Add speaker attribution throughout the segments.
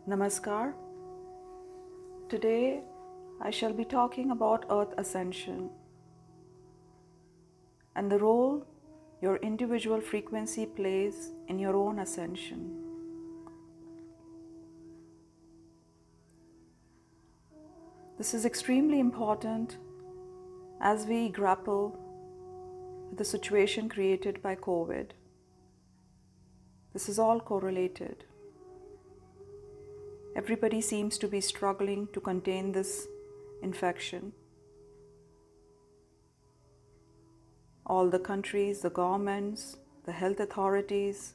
Speaker 1: Namaskar. Today I shall be talking about Earth Ascension and the role your individual frequency plays in your own ascension. This is extremely important as we grapple with the situation created by COVID. This is all correlated. Everybody seems to be struggling to contain this infection. All the countries, the governments, the health authorities,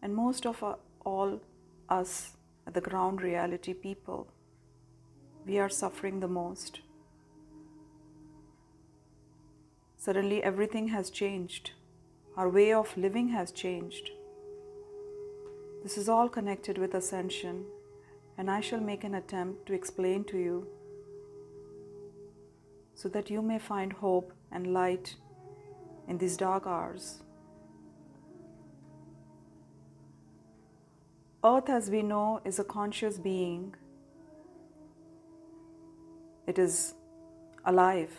Speaker 1: and most of all us at the ground reality people, we are suffering the most. Suddenly everything has changed. Our way of living has changed. This is all connected with ascension, and I shall make an attempt to explain to you so that you may find hope and light in these dark hours. Earth, as we know, is a conscious being. It is alive.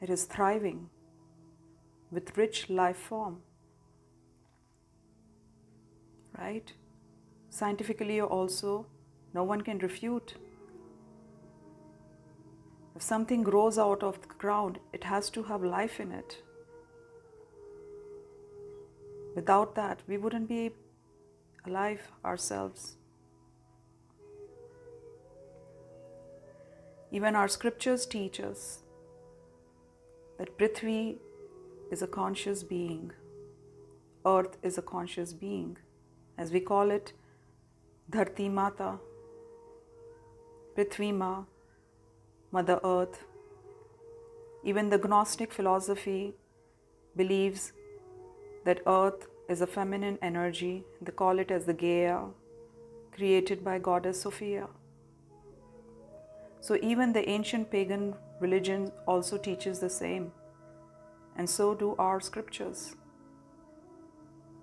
Speaker 1: It is thriving with rich life form. Right? Scientifically also, no one can refute. If something grows out of the ground, it has to have life in it. Without that, we wouldn't be alive ourselves. Even our scriptures teach us that Prithvi is a conscious being. Earth is a conscious being. As we call it, Dharti Mata, Prithvi Ma, Mother Earth. Even the Gnostic philosophy believes that Earth is a feminine energy. They call it as the Gaia, created by Goddess Sophia. So even the ancient pagan religion also teaches the same, and so do our scriptures.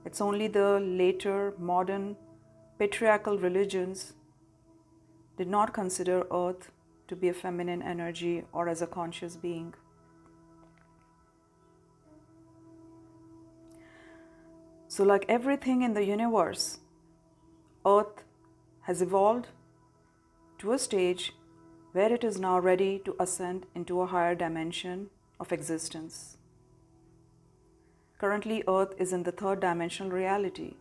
Speaker 1: It's only the later modern patriarchal religions did not consider Earth to be a feminine energy or as a conscious being. So like everything in the universe, Earth has evolved to a stage where it is now ready to ascend into a higher dimension of existence. Currently, Earth is in the third dimensional reality,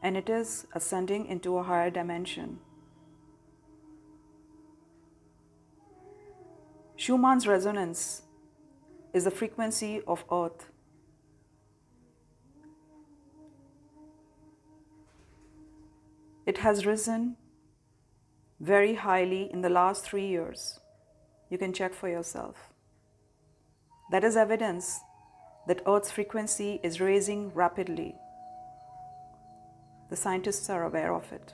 Speaker 1: and it is ascending into a higher dimension. Schumann's resonance is the frequency of Earth. It has risen very highly in the last 3 years. You can check for yourself. That is evidence that Earth's frequency is raising rapidly. The scientists are aware of it.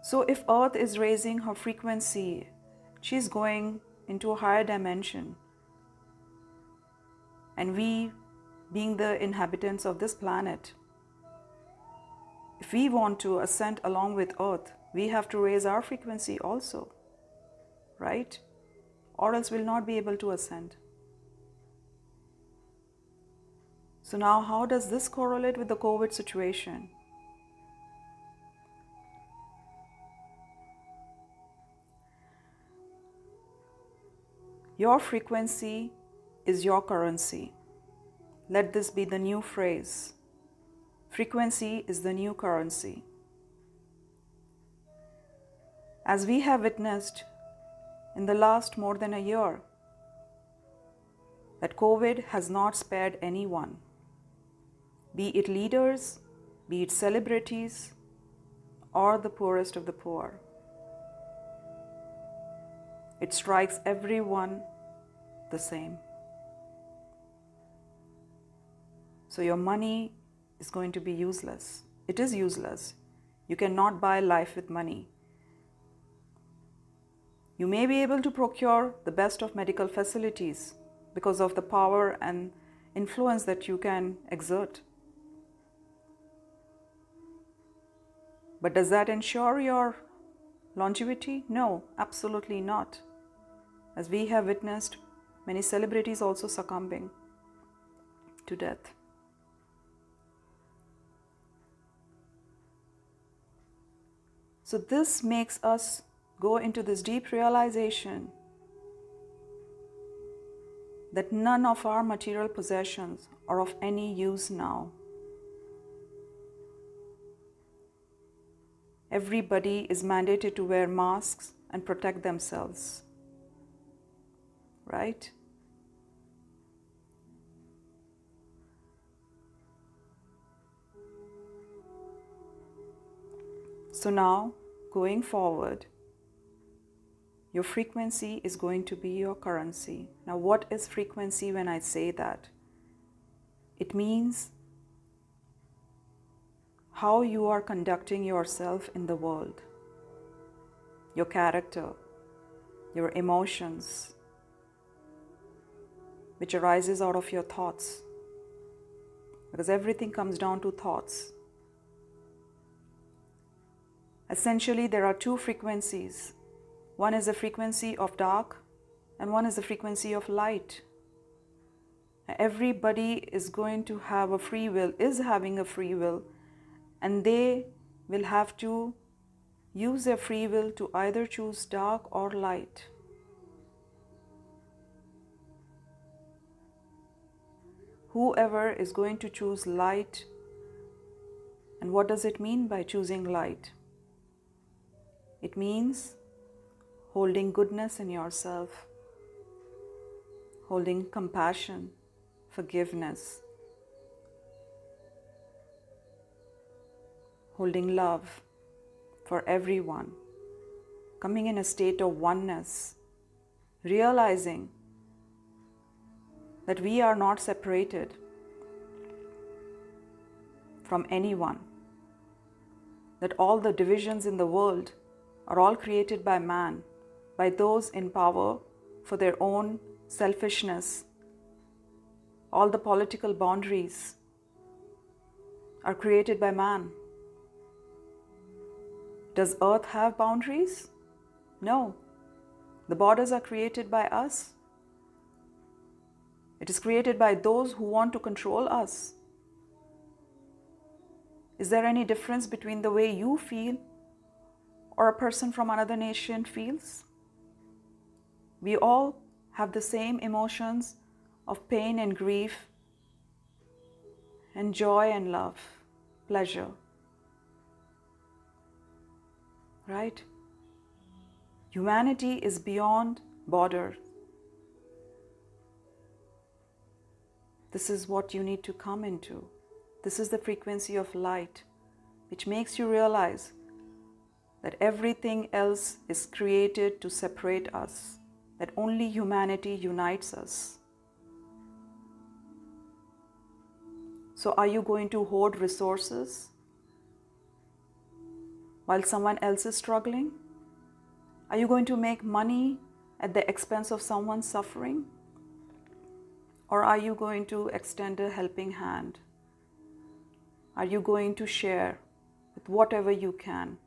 Speaker 1: So if Earth is raising her frequency, she is going into a higher dimension. And we, being the inhabitants of this planet, if we want to ascend along with Earth, we have to raise our frequency also, right? Or else we'll not be able to ascend. So now how does this correlate with the COVID situation? Your frequency is your currency. Let this be the new phrase. Frequency is the new currency. As we have witnessed in the last more than a year, that COVID has not spared anyone, be it leaders, be it celebrities, or the poorest of the poor. It strikes everyone the same. So your money is going to be useless. It is useless. You cannot buy life with money. You may be able to procure the best of medical facilities because of the power and influence that you can exert. But does that ensure your longevity? No, absolutely not. As we have witnessed, many celebrities also succumbing to death. So this makes us go into this deep realization that none of our material possessions are of any use now. Everybody is mandated to wear masks and protect themselves, right? So now, going forward, your frequency is going to be your currency. Now, what is frequency when I say that? It means how you are conducting yourself in the world, your character, your emotions, which arises out of your thoughts. Because everything comes down to thoughts. Essentially, there are two frequencies. One is the frequency of dark, and one is the frequency of light. Everybody is going to have a free will, is having a free will, and they will have to use their free will to either choose dark or light. Whoever is going to choose light, and what does it mean by choosing light? It means holding goodness in yourself, holding compassion, forgiveness, holding love for everyone, coming in a state of oneness, realizing that we are not separated from anyone, that all the divisions in the world are all created by man, by those in power for their own selfishness. All the political boundaries are created by man. Does Earth have boundaries? No. The borders are created by us. It is created by those who want to control us. Is there any difference between the way you feel or a person from another nation feels? We all have the same emotions of pain and grief, and joy and love, pleasure. Right? Humanity is beyond border. This is what you need to come into. This is the frequency of light, which makes you realize that everything else is created to separate us, that only humanity unites us. So are you going to hoard resources while someone else is struggling? Are you going to make money at the expense of someone's suffering? Or are you going to extend a helping hand? Are you going to share with whatever you can?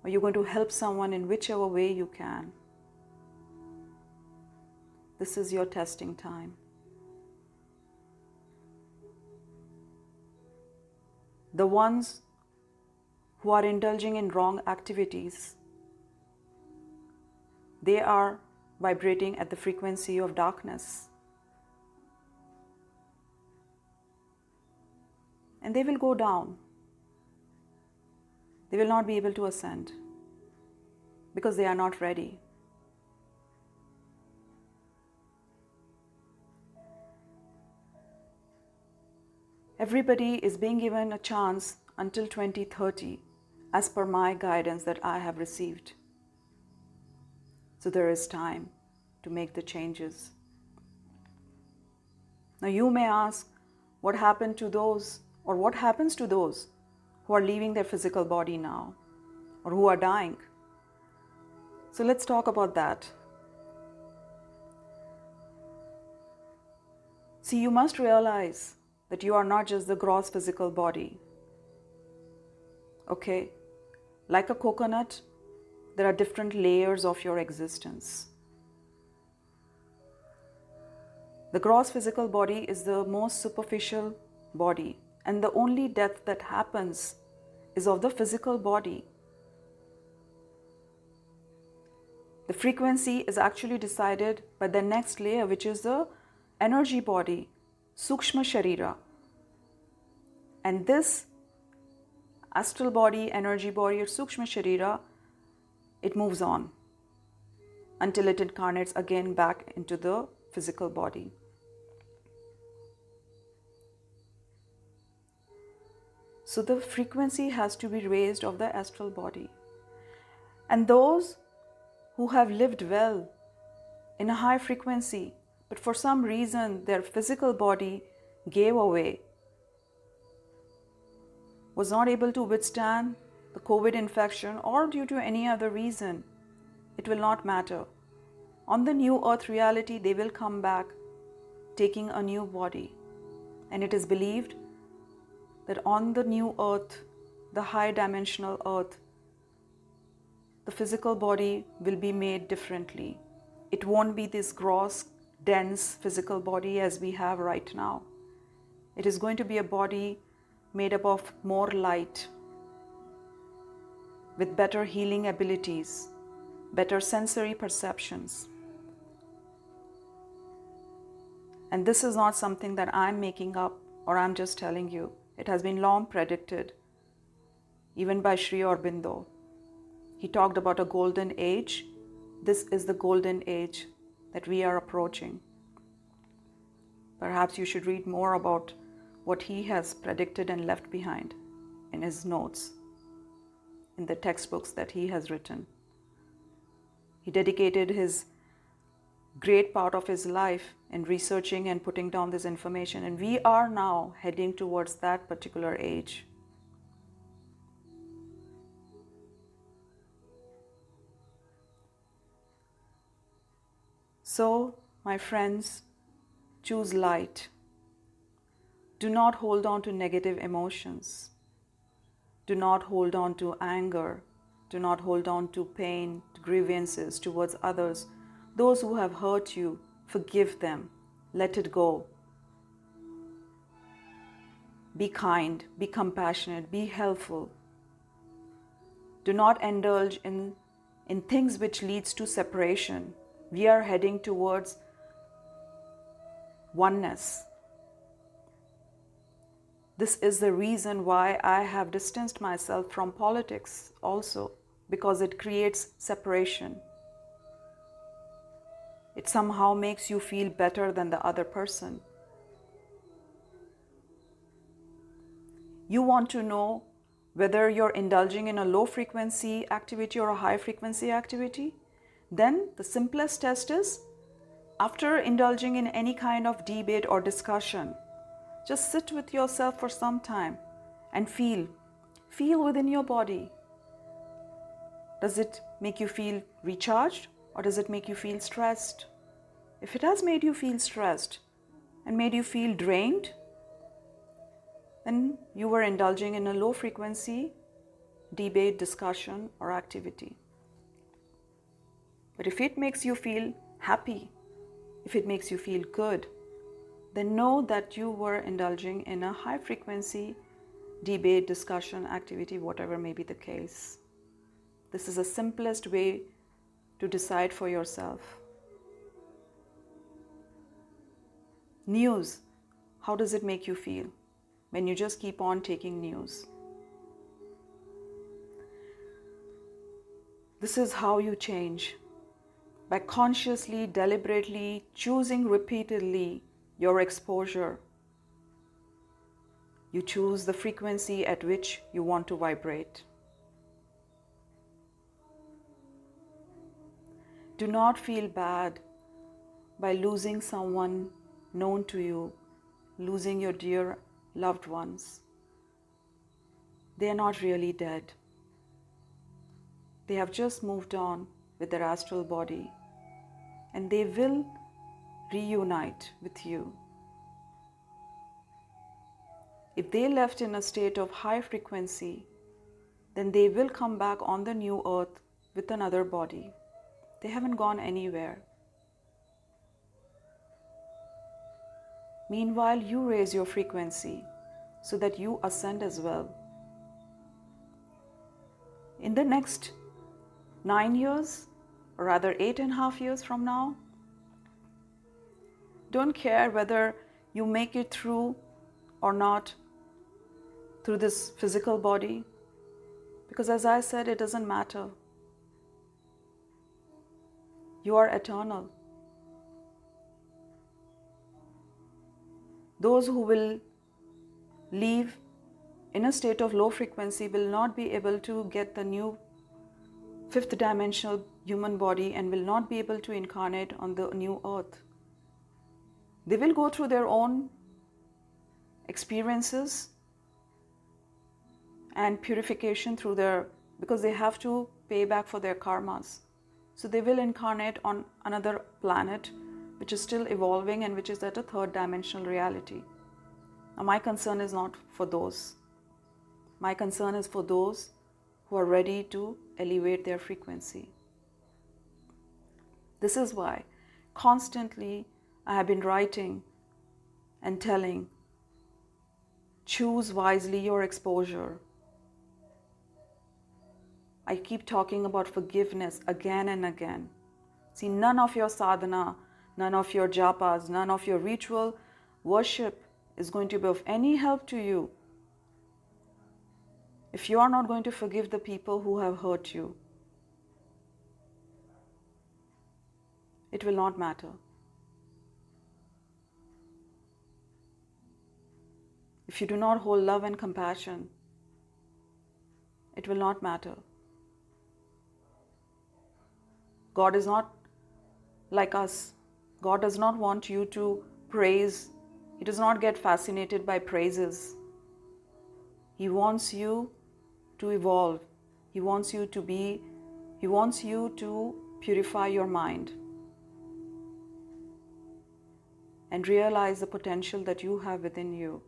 Speaker 1: Are you going to help someone in whichever way you can? This is your testing time. The ones who are indulging in wrong activities, they are vibrating at the frequency of darkness. And they will go down. They will not be able to ascend because they are not ready. Everybody is being given a chance until 2030 as per my guidance that I have received. So there is time to make the changes. Now you may ask, what happened to those, or what happens to those who are leaving their physical body now, or who are dying? So let's talk about that. See, you must realize that you are not just the gross physical body. Okay? Like a coconut, there are different layers of your existence. The gross physical body is the most superficial body, and the only death that happens is of the physical body. The frequency is actually decided by the next layer, which is the energy body, Sukshma Sharira. And this astral body, energy body, or Sukshma Sharira, it moves on until it incarnates again back into the physical body. So the frequency has to be raised of the astral body. And those who have lived well in a high frequency, but for some reason their physical body gave away, was not able to withstand the COVID infection, or due to any other reason, it will not matter. On the new earth reality, they will come back taking a new body. And it is believed that on the new earth, the high dimensional earth, the physical body will be made differently. It won't be this gross, dense physical body as we have right now. It is going to be a body made up of more light, with better healing abilities, better sensory perceptions. And this is not something that I'm making up or I'm just telling you. It has been long predicted, even by Sri Aurobindo. He talked about a golden age. This is the golden age that we are approaching. Perhaps you should read more about what he has predicted and left behind in his notes, in the textbooks that he has written. He dedicated his great part of his life in researching and putting down this information, and we are now heading towards that particular age. So, my friends, choose light. Do not hold on to negative emotions. Do not hold on to anger. Do not hold on to pain, to grievances towards others. Those who have hurt you, forgive them. Let it go. Be kind, be compassionate, be helpful. Do not indulge in things which leads to separation. We are heading towards oneness. This is the reason why I have distanced myself from politics also, because it creates separation. It somehow makes you feel better than the other person. You want to know whether you're indulging in a low frequency activity or a high frequency activity? Then the simplest test is, after indulging in any kind of debate or discussion, just sit with yourself for some time and feel within your body. Does it make you feel recharged, or does it make you feel stressed? If it has made you feel stressed and made you feel drained, then you were indulging in a low frequency debate, discussion, or activity. But if it makes you feel happy, if it makes you feel good, then know that you were indulging in a high frequency debate, discussion, activity, whatever may be the case. This is the simplest way to decide for yourself. News. How does it make you feel when you just keep on taking news? This is how you change. By consciously, deliberately choosing repeatedly your exposure. You choose the frequency at which you want to vibrate. Do not feel bad by losing someone known to you, losing your dear loved ones. They are not really dead. They have just moved on with their astral body, and they will reunite with you. if they left in a state of high frequency, then they will come back on the new earth with another body. They haven't gone anywhere. Meanwhile, you raise your frequency so that you ascend as well. In the next 9 years, or rather 8.5 years from now, don't care whether you make it through or not through this physical body, because as I said, it doesn't matter. You are eternal. Those who will leave in a state of low frequency will not be able to get the new fifth dimensional human body and will not be able to incarnate on the new earth. They will go through their own experiences and purification through because they have to pay back for their karmas. So they will incarnate on another planet which is still evolving and which is at a third dimensional reality. Now, my concern is not for those. My concern is for those who are ready to elevate their frequency. This is why constantly I have been writing and telling, choose wisely your exposure. I keep talking about forgiveness again and again. See, none of your sadhana, none of your japas, none of your ritual worship is going to be of any help to you if you are not going to forgive the people who have hurt you. It will not matter. If you do not hold love and compassion, it will not matter. God is not like us. God does not want you to praise. He does not get fascinated by praises. He wants you to evolve. He wants you to purify your mind and realize the potential that you have within you.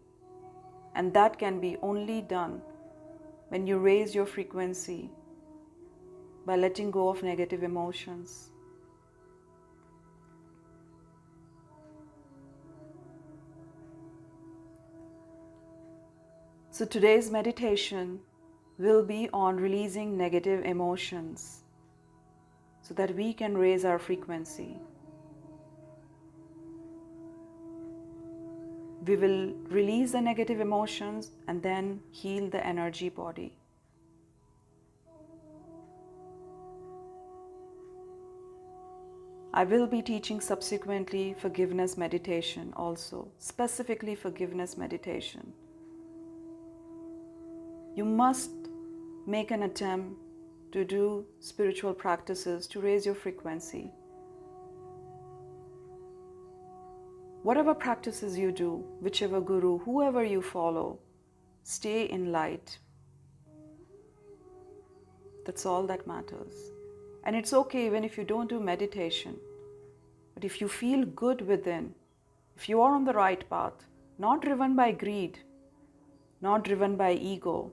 Speaker 1: And that can be only done when you raise your frequency by letting go of negative emotions. So today's meditation will be on releasing negative emotions so that we can raise our frequency. We will release the negative emotions and then heal the energy body. I will be teaching subsequently forgiveness meditation also, specifically forgiveness meditation. You must make an attempt to do spiritual practices to raise your frequency. Whatever practices you do, whichever guru, whoever you follow, stay in light. That's all that matters. And it's okay even if you don't do meditation. But if you feel good within, if you are on the right path, not driven by greed, not driven by ego,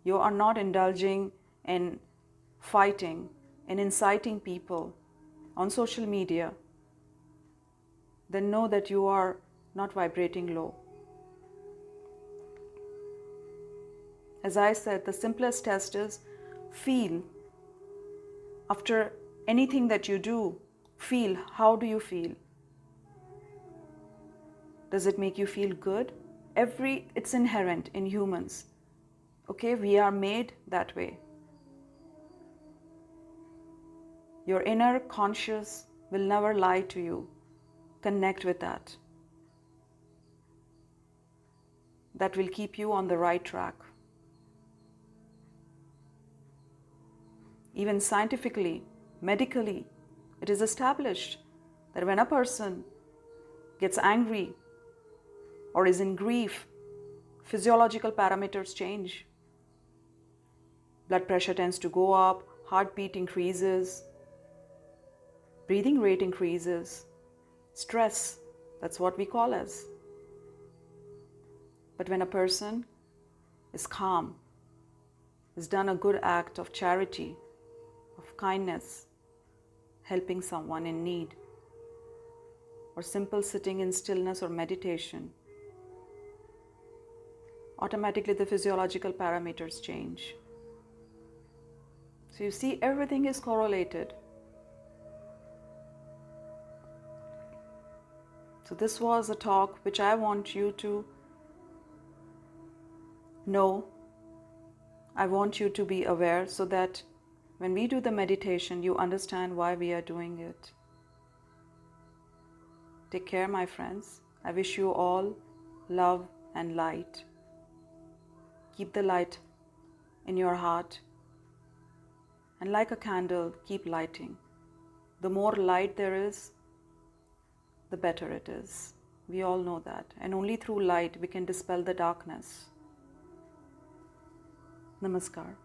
Speaker 1: you are not indulging in fighting and inciting people on social media, then know that you are not vibrating low. As I said, the simplest test is feel. After anything that you do, feel. How do you feel? Does it make you feel good? It's inherent in humans. Okay, we are made that way. Your inner conscious will never lie to you. Connect with that. That will keep you on the right track. Even scientifically, medically, it is established that when a person gets angry or is in grief, physiological parameters change. Blood pressure tends to go up, heartbeat increases, breathing rate increases, stress, that's what we call as. But when a person is calm, has done a good act of charity, of kindness, helping someone in need, or simple sitting in stillness or meditation, automatically the physiological parameters change. So you see, everything is correlated. So this was a talk which I want you to know. I want you to be aware so that when we do the meditation, you understand why we are doing it. Take care, my friends. I wish you all love and light. Keep the light in your heart, and like a candle, keep lighting. The more light there is, the better it is. We all know that. And only through light we can dispel the darkness. Namaskar.